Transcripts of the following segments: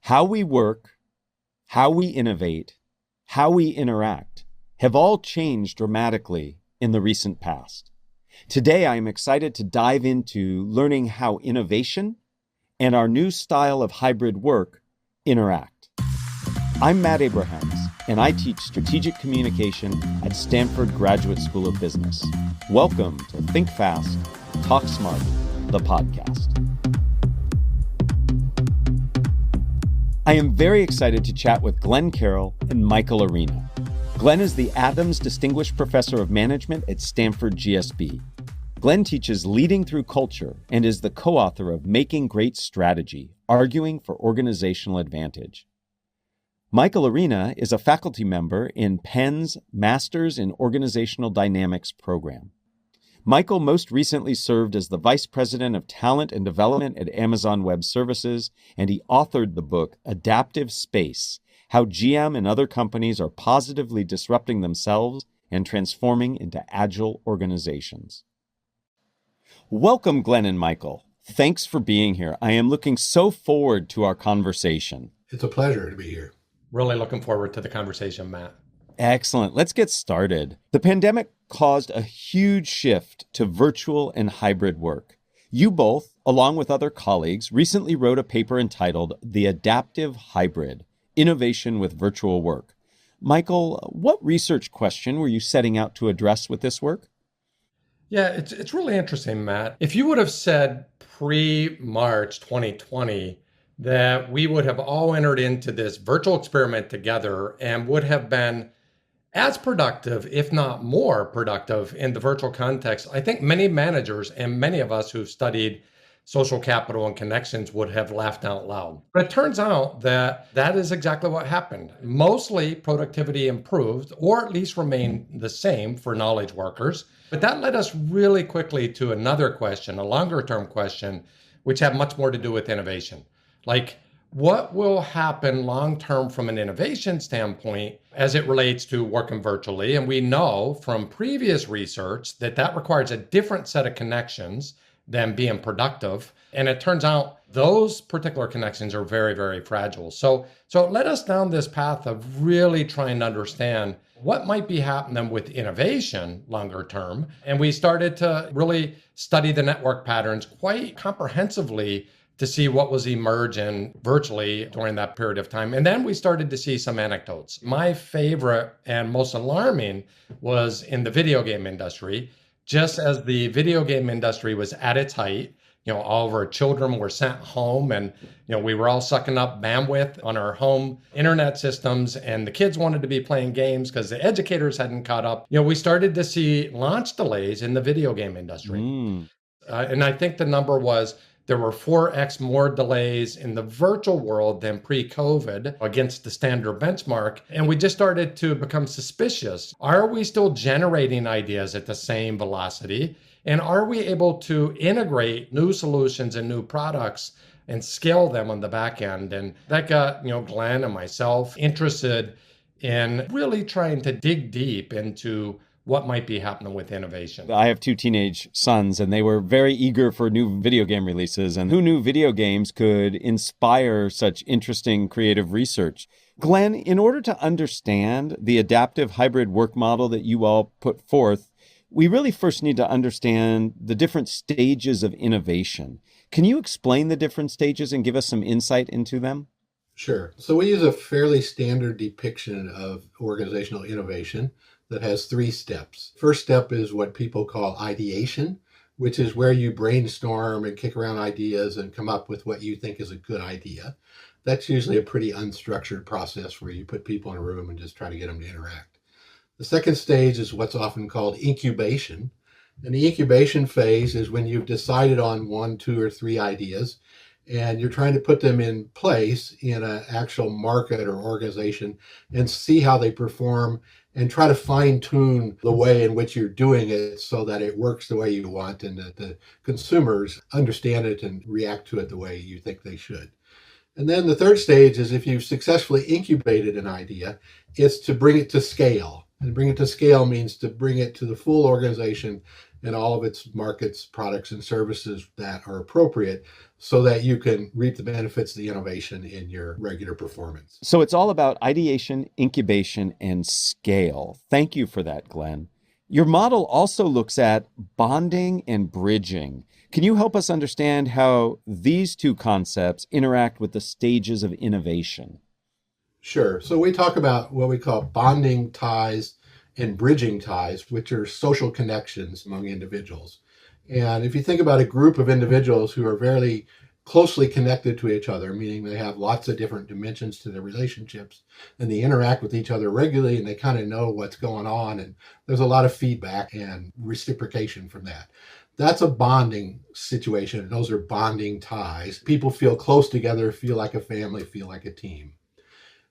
How we work, how we innovate, how we interact have all changed dramatically in the recent past. Today, I am excited to dive into learning how innovation and our new style of hybrid work interact. I'm Matt Abrahams, and I teach strategic communication at Stanford Graduate School of Business. Welcome to Think Fast, Talk Smart, the podcast. I am very excited to chat with Glenn Carroll and Michael Arena. Glenn is the Adams Distinguished Professor of Management at Stanford GSB. Glenn teaches Leading Through Culture and is the co-author of Making Great Strategy, Arguing for Organizational Advantage. Michael Arena is a faculty member in Penn's Masters in Organizational Dynamics program. Michael most recently served as the Vice President of Talent and Development at Amazon Web Services, and he authored the book Adaptive Space: How GM and Other Companies Are Positively Disrupting Themselves and Transforming into Agile Organizations. Welcome, Glenn and Michael. Thanks for being here. I am looking so forward to our conversation. It's a pleasure to be here. Really looking forward to the conversation, Matt. Excellent. Let's get started. The pandemic caused a huge shift to virtual and hybrid work. You both, along with other colleagues, recently wrote a paper entitled The Adaptive Hybrid: Innovation with Virtual Work. Michael, what research question were you setting out to address with this work? Yeah, it's really interesting, Matt. If you would have said pre-March 2020 that we would have all entered into this virtual experiment together and would have been as productive, if not more productive, in the virtual context, I think many managers and many of us who've studied social capital and connections would have laughed out loud. But it turns out that that is exactly what happened. Mostly productivity improved, or at least remained the same for knowledge workers. But that led us really quickly to another question, a longer term question, which had much more to do with innovation. Like, what will happen long term from an innovation standpoint as it relates to working virtually? And we know from previous research that that requires a different set of connections than being productive. And it turns out those particular connections are very, very fragile. So it led us down this path of really trying to understand what might be happening with innovation longer term. And we started to really study the network patterns quite comprehensively to see what was emerging virtually during that period of time. And then we started to see some anecdotes. My favorite and most alarming was in the video game industry. Just as the video game industry was at its height, all of our children were sent home and, we were all sucking up bandwidth on our home internet systems, and the kids wanted to be playing games because the educators hadn't caught up. We started to see launch delays in the video game industry. And I think the number was there were 4x more delays in the virtual world than pre-COVID against the standard benchmark. And we just started to become suspicious. Are we still generating ideas at the same velocity? And are we able to integrate new solutions and new products and scale them on the back end? And that got, Glenn and myself interested in really trying to dig deep into what might be happening with innovation. I have two teenage sons, and they were very eager for new video game releases. And who knew video games could inspire such interesting creative research? Glenn, in order to understand the adaptive hybrid work model that you all put forth, we really first need to understand the different stages of innovation. Can you explain the different stages and give us some insight into them? Sure. So we use a fairly standard depiction of organizational innovation that has 3 steps. First step is what people call ideation, which is where you brainstorm and kick around ideas and come up with what you think is a good idea. That's usually a pretty unstructured process where you put people in a room and just try to get them to interact. The second stage is what's often called incubation. And the incubation phase is when you've decided on 1, 2, or 3 ideas, and you're trying to put them in place in an actual market or organization and see how they perform and try to fine tune the way in which you're doing it so that it works the way you want and that the consumers understand it and react to it the way you think they should. And then the third stage is if you've successfully incubated an idea, it's to bring it to scale. And bring it to scale means to bring it to the full organization and all of its markets, products, and services that are appropriate so that you can reap the benefits of the innovation in your regular performance. So it's all about ideation, incubation, and scale. Thank you for that, Glenn. Your model also looks at bonding and bridging. Can you help us understand how these two concepts interact with the stages of innovation? Sure. So we talk about what we call bonding ties and bridging ties, which are social connections among individuals. And if you think about a group of individuals who are very closely connected to each other, meaning they have lots of different dimensions to their relationships, and they interact with each other regularly, and they kind of know what's going on, and there's a lot of feedback and reciprocation from that. That's a bonding situation. Those are bonding ties. People feel close together, feel like a family, feel like a team.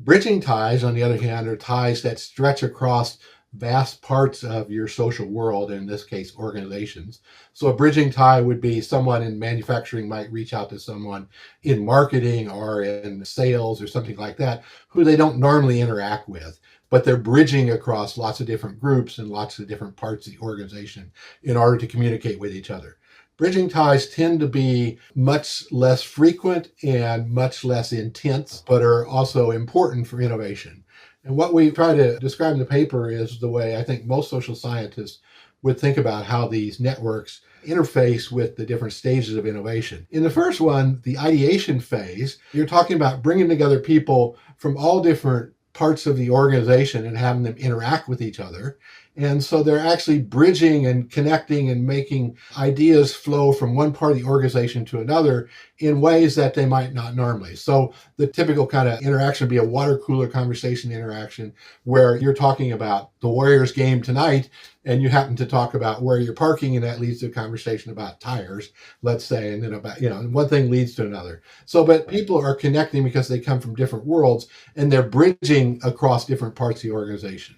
Bridging ties, on the other hand, are ties that stretch across vast parts of your social world, in this case, organizations. So a bridging tie would be someone in manufacturing might reach out to someone in marketing or in sales or something like that, who they don't normally interact with, but they're bridging across lots of different groups and lots of different parts of the organization in order to communicate with each other. Bridging ties tend to be much less frequent and much less intense, but are also important for innovation. And what we try to describe in the paper is the way I think most social scientists would think about how these networks interface with the different stages of innovation. In the first one, the ideation phase, you're talking about bringing together people from all different parts of the organization and having them interact with each other. And so they're actually bridging and connecting and making ideas flow from one part of the organization to another in ways that they might not normally. So the typical kind of interaction would be a water cooler conversation interaction where you're talking about the Warriors game tonight and you happen to talk about where you're parking, and that leads to a conversation about tires, let's say, and then about, one thing leads to another. So, but people are connecting because they come from different worlds and they're bridging across different parts of the organization.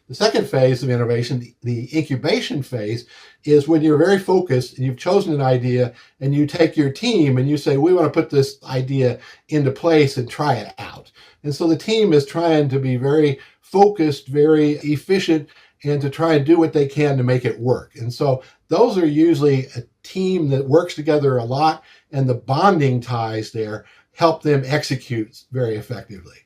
The second phase of innovation, the incubation phase, is when you're very focused and you've chosen an idea and you take your team and you say, we want to put this idea into place and try it out. And so the team is trying to be very focused, very efficient, and to try and do what they can to make it work. And so those are usually a team that works together a lot, and the bonding ties there help them execute very effectively.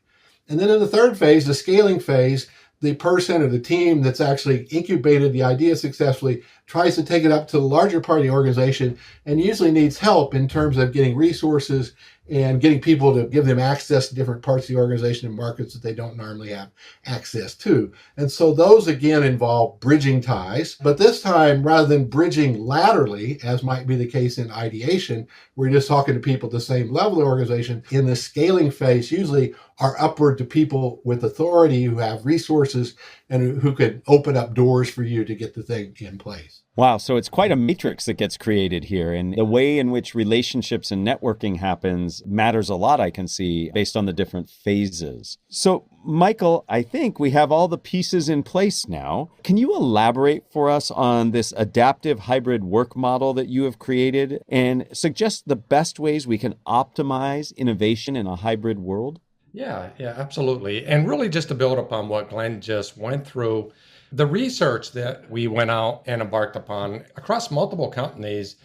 And then in the third phase, the scaling phase, the person or the team that's actually incubated the idea successfully tries to take it up to the larger part of the organization and usually needs help in terms of getting resources and getting people to give them access to different parts of the organization and markets that they don't normally have access to. And so those again involve bridging ties, but this time rather than bridging laterally, as might be the case in ideation, where you're just talking to people at the same level of the organization, in the scaling phase usually are upward to people with authority who have resources and who could open up doors for you to get the thing in place. Wow, so it's quite a matrix that gets created here, and the way in which relationships and networking happens matters a lot, I can see, based on the different phases. So, Michael, I think we have all the pieces in place now. Can you elaborate for us on this adaptive hybrid work model that you have created and suggest the best ways we can optimize innovation in a hybrid world? Yeah, absolutely. And really just to build upon what Glenn just went through, the research that we went out and embarked upon across multiple companies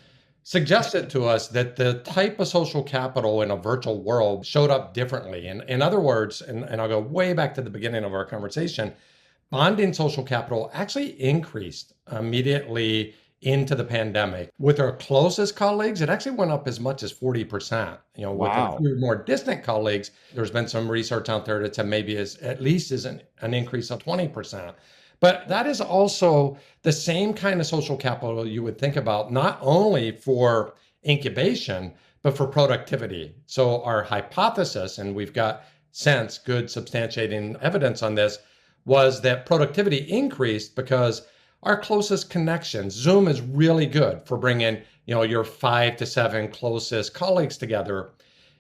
suggested to us that the type of social capital in a virtual world showed up differently. And in other words, and I'll go way back to the beginning of our conversation, bonding social capital actually increased immediately into the pandemic. With our closest colleagues, it actually went up as much as 40%. With Wow. a few more distant colleagues, there's been some research out there that said maybe at least an increase of 20%. But that is also the same kind of social capital you would think about, not only for incubation, but for productivity. So our hypothesis, and we've got good substantiating evidence on this, was that productivity increased because our closest connections, Zoom is really good for bringing, your 5 to 7 closest colleagues together.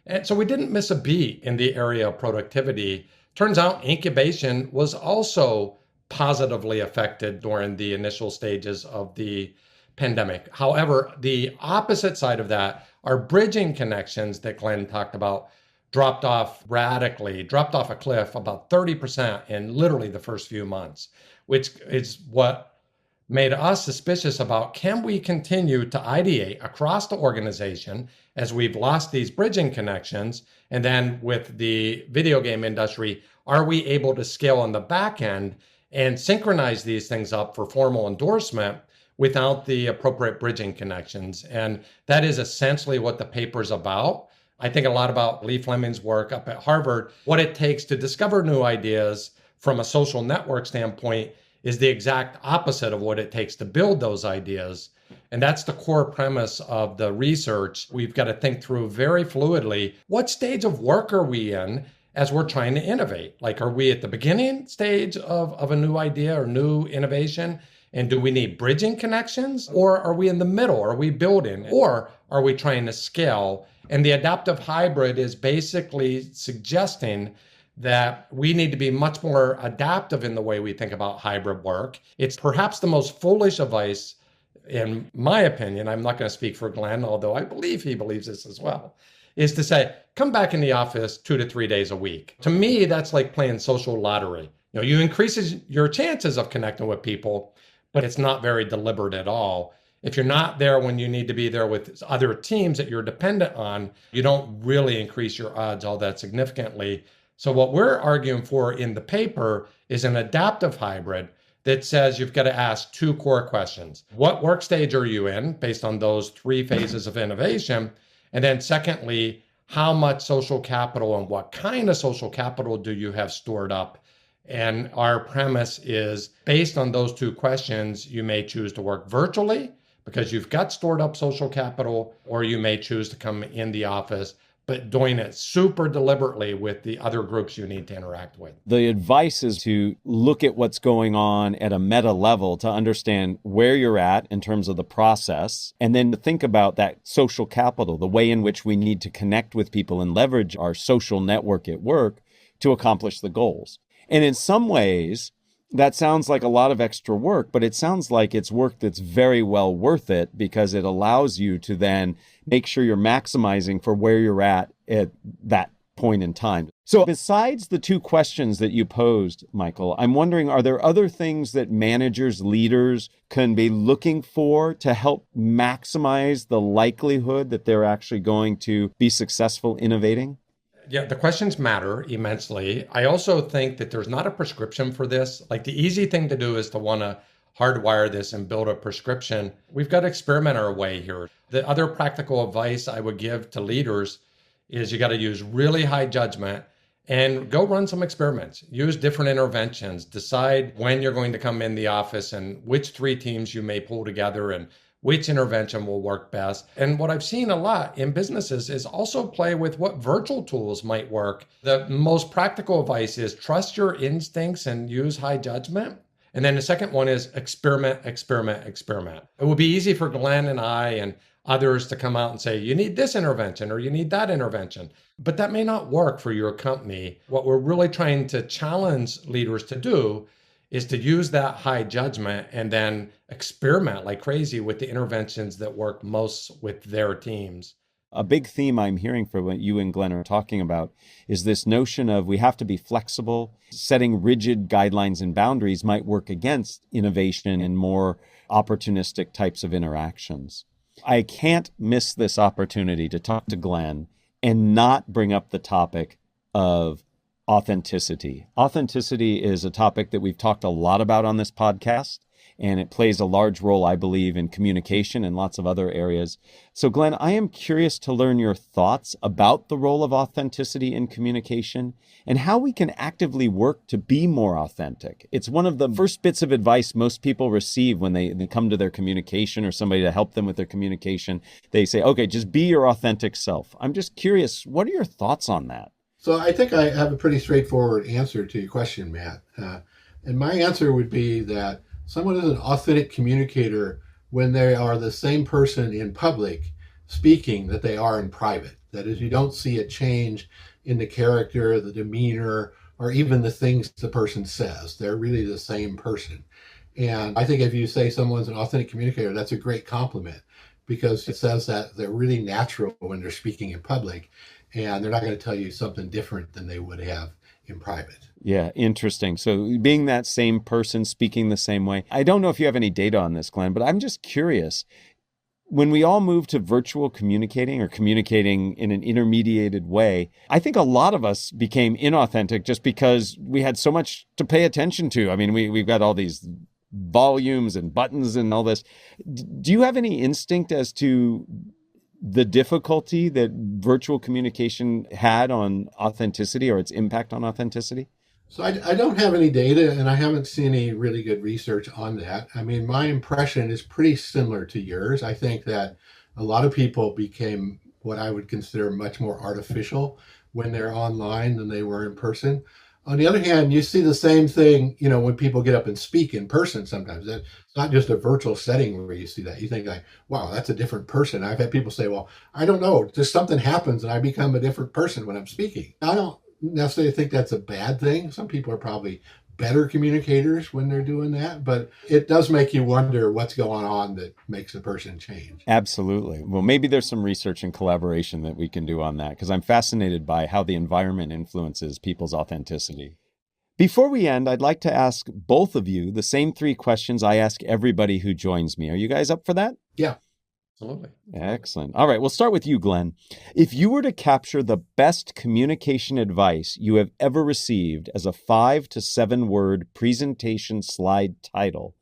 And so we didn't miss a beat in the area of productivity. Turns out incubation was also positively affected during the initial stages of the pandemic. However, the opposite side of that are bridging connections that Glenn talked about dropped off a cliff about 30% in literally the first few months, which is what made us suspicious about, can we continue to ideate across the organization as we've lost these bridging connections? And then with the video game industry, are we able to scale on the back end and synchronize these things up for formal endorsement without the appropriate bridging connections? And that is essentially what the paper's about. I think a lot about Lee Fleming's work up at Harvard. What it takes to discover new ideas from a social network standpoint is the exact opposite of what it takes to build those ideas. And that's the core premise of the research. We've got to think through very fluidly, what stage of work are we in as we're trying to innovate? Like, are we at the beginning stage of a new idea or new innovation? And do we need bridging connections? Or are we in the middle? Are we building? Or are we trying to scale? And the adaptive hybrid is basically suggesting that we need to be much more adaptive in the way we think about hybrid work. It's perhaps the most foolish advice, in my opinion, I'm not going to speak for Glenn, although I believe he believes this as well, is to say, come back in the office 2 to 3 days a week. To me, that's like playing social lottery. You increases your chances of connecting with people, but it's not very deliberate at all. If you're not there when you need to be there with other teams that you're dependent on, you don't really increase your odds all that significantly. So what we're arguing for in the paper is an adaptive hybrid that says you've got to ask 2 core questions. What work stage are you in based on those 3 phases of innovation? And then secondly, how much social capital and what kind of social capital do you have stored up? And our premise is based on those 2 questions, you may choose to work virtually because you've got stored up social capital, or you may choose to come in the office, but doing it super deliberately with the other groups you need to interact with. The advice is to look at what's going on at a meta level to understand where you're at in terms of the process, and then to think about that social capital, the way in which we need to connect with people and leverage our social network at work to accomplish the goals. And in some ways, that sounds like a lot of extra work, but it sounds like it's work that's very well worth it because it allows you to then make sure you're maximizing for where you're at that point in time. So besides the 2 questions that you posed, Michael, I'm wondering, are there other things that managers, leaders can be looking for to help maximize the likelihood that they're actually going to be successful innovating? Yeah, the questions matter immensely. I also think that there's not a prescription for this. Like, the easy thing to do is to want to hardwire this and build a prescription. We've got to experiment our way here. The other practical advice I would give to leaders is you got to use really high judgment and go run some experiments. Use different interventions. Decide when you're going to come in the office and which 3 teams you may pull together and which intervention will work best. And what I've seen a lot in businesses is also play with what virtual tools might work. The most practical advice is trust your instincts and use high judgment. And then the second one is experiment, experiment, experiment. It would be easy for Glenn and I and others to come out and say, you need this intervention or you need that intervention. But that may not work for your company. What we're really trying to challenge leaders to do is to use that high judgment and then experiment like crazy with the interventions that work most with their teams. A big theme I'm hearing from what you and Glenn are talking about is this notion of we have to be flexible. Setting rigid guidelines and boundaries might work against innovation and more opportunistic types of interactions. I can't miss this opportunity to talk to Glenn and not bring up the topic of authenticity. Authenticity is a topic that we've talked a lot about on this podcast, and it plays a large role, I believe, in communication and lots of other areas. So, Glenn, I am curious to learn your thoughts about the role of authenticity in communication and how we can actively work to be more authentic. It's one of the first bits of advice most people receive when they come to their communication or somebody to help them with their communication. They say, okay, just be your authentic self. I'm just curious, what are your thoughts on that? So I think I have a pretty straightforward answer to your question, Matt. And my answer would be that someone is an authentic communicator when they are the same person in public speaking that they are in private. That is, you don't see a change in the character, the demeanor, or even the things the person says. They're really the same person. And I think if you say someone's an authentic communicator, that's a great compliment because it says that they're really natural when they're speaking in public. and they're not going to tell you something different than they would have in private. Yeah, interesting. So being that same person, speaking the same way. I don't know if you have any data on this, Glenn, but I'm just curious. When we all moved to virtual communicating or communicating in an intermediated way, I think a lot of us became inauthentic just because we had so much to pay attention to. I mean, we've got all these volumes and buttons and all this. Do you have any instinct as to the difficulty that virtual communication had on authenticity or its impact on authenticity? So I don't have any data, and I haven't seen any really good research on that. I mean, my impression is pretty similar to yours. I think that a lot of people became what I would consider much more artificial when they're online than they were in person. On the other hand, you see the same thing, when people get up and speak in person sometimes. It's not just a virtual setting where you see that. You think like, wow, that's a different person. I've had people say, well, I don't know, just something happens and I become a different person when I'm speaking. I don't necessarily think that's a bad thing. Some people are probably better communicators when they're doing that, but it does make you wonder what's going on that makes a person change. Absolutely. Well, maybe there's some research and collaboration that we can do on that, because I'm fascinated by how the environment influences people's authenticity. Before we end, I'd like to ask both of you the same three questions I ask everybody who joins me. Are you guys up for that? Yeah. Absolutely. Excellent. All right, we'll start with you, Glenn. If you were to capture the best communication advice you have ever received as a 5 to 7 word presentation slide title,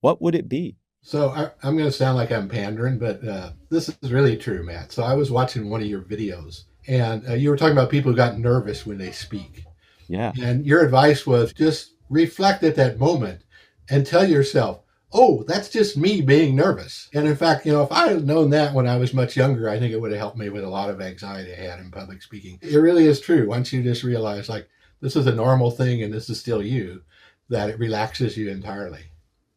what would it be? So I'm going to sound like I'm pandering, but this is really true, Matt. So I was watching one of your videos, and you were talking about people who got nervous when they speak. Yeah. And your advice was just reflect at that moment and tell yourself, oh, that's just me being nervous. And in fact, if I had known that when I was much younger, I think it would have helped me with a lot of anxiety I had in public speaking. It really is true. Once you just realize, like, this is a normal thing and this is still you, that it relaxes you entirely.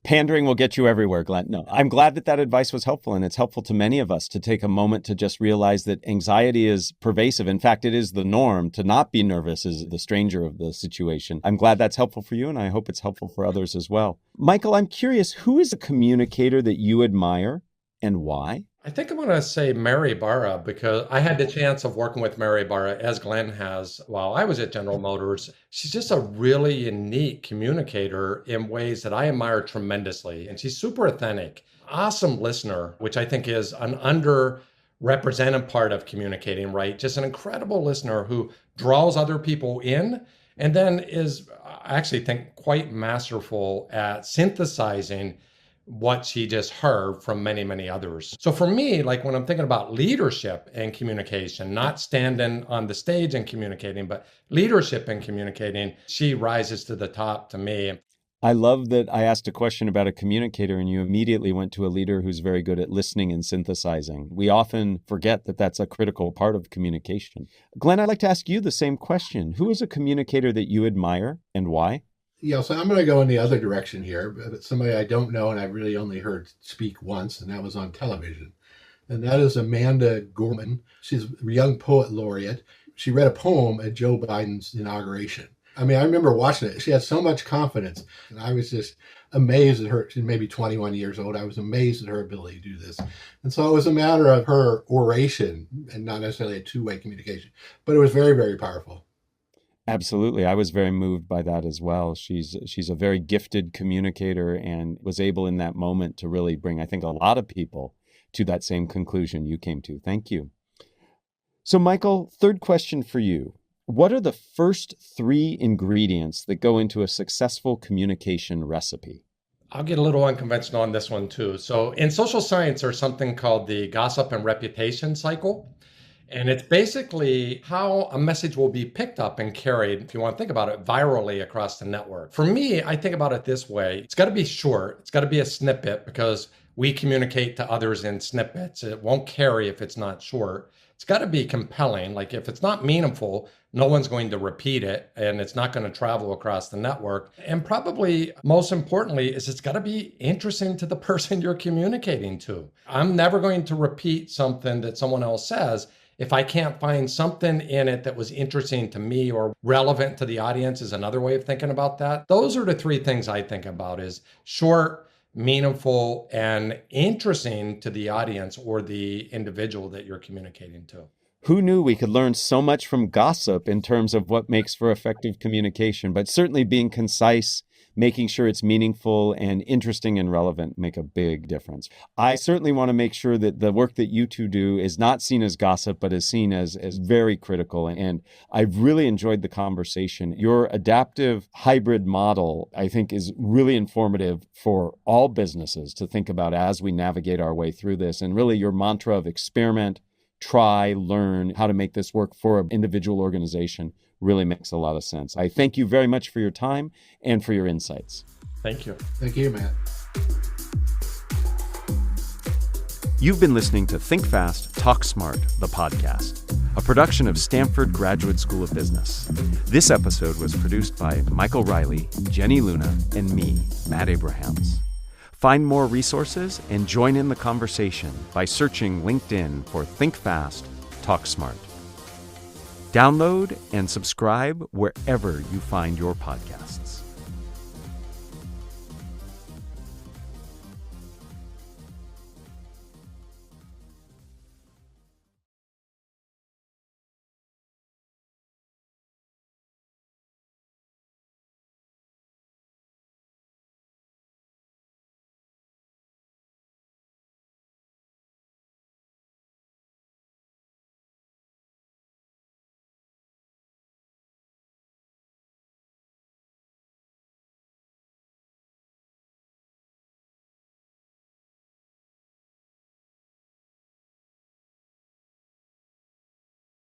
Pandering will get you everywhere, Glenn. No, I'm glad that advice was helpful, and it's helpful to many of us to take a moment to just realize that anxiety is pervasive. In fact, it is the norm. To not be nervous is the stranger of the situation. I'm glad that's helpful for you, and I hope it's helpful for others as well. Michael, I'm curious, who is a communicator that you admire and why? I think I'm going to say Mary Barra, because I had the chance of working with Mary Barra, as Glenn has, while I was at General Motors. She's just a really unique communicator in ways that I admire tremendously. And she's super authentic, awesome listener, which I think is an underrepresented part of communicating, right? Just an incredible listener who draws other people in, and then is, I actually think, quite masterful at synthesizing what she just heard from many, many others. So for me, like when I'm thinking about leadership and communication, not standing on the stage and communicating, but leadership and communicating, she rises to the top to me. I love that I asked a question about a communicator and you immediately went to a leader who's very good at listening and synthesizing. We often forget that that's a critical part of communication. Glenn, I'd like to ask you the same question. Who is a communicator that you admire and why? Yeah, so I'm going to go in the other direction here, but somebody I don't know and I really only heard speak once, and that was on television. And that is Amanda Gorman. She's a young poet laureate. She read a poem at Joe Biden's inauguration. I mean, I remember watching it. She had so much confidence, and I was just amazed at her. She's maybe 21 years old. I was amazed at her ability to do this. And so it was a matter of her oration and not necessarily a two-way communication, but it was very, very powerful. Absolutely. I was very moved by that as well. She's a very gifted communicator and was able in that moment to really bring, I think, a lot of people to that same conclusion you came to. Thank you. So, Michael, third question for you. What are the first 3 ingredients that go into a successful communication recipe? I'll get a little unconventional on this one too. So in social science, there's something called the gossip and reputation cycle. And it's basically how a message will be picked up and carried, if you want to think about it, virally across the network. For me, I think about it this way. It's got to be short. It's got to be a snippet, because we communicate to others in snippets. It won't carry if it's not short. It's got to be compelling. Like if it's not meaningful, no one's going to repeat it and it's not going to travel across the network. And probably most importantly is it's got to be interesting to the person you're communicating to. I'm never going to repeat something that someone else says if I can't find something in it that was interesting to me or relevant to the audience, is another way of thinking about that. Those are the 3 things I think about: is short, meaningful, and interesting to the audience or the individual that you're communicating to. Who knew we could learn so much from gossip in terms of what makes for effective communication? But certainly being concise, making sure it's meaningful and interesting and relevant make a big difference. I certainly want to make sure that the work that you two do is not seen as gossip, but is seen as very critical. And I've really enjoyed the conversation. Your adaptive hybrid model, I think, is really informative for all businesses to think about as we navigate our way through this. And really your mantra of experiment, try, learn how to make this work for an individual organization really makes a lot of sense. I thank you very much for your time and for your insights. Thank you. Thank you, Matt. You've been listening to Think Fast, Talk Smart, the podcast, a production of Stanford Graduate School of Business. This episode was produced by Michael Riley, Jenny Luna, and me, Matt Abrahams. Find more resources and join in the conversation by searching LinkedIn for Think Fast, Talk Smart. Download and subscribe wherever you find your podcasts.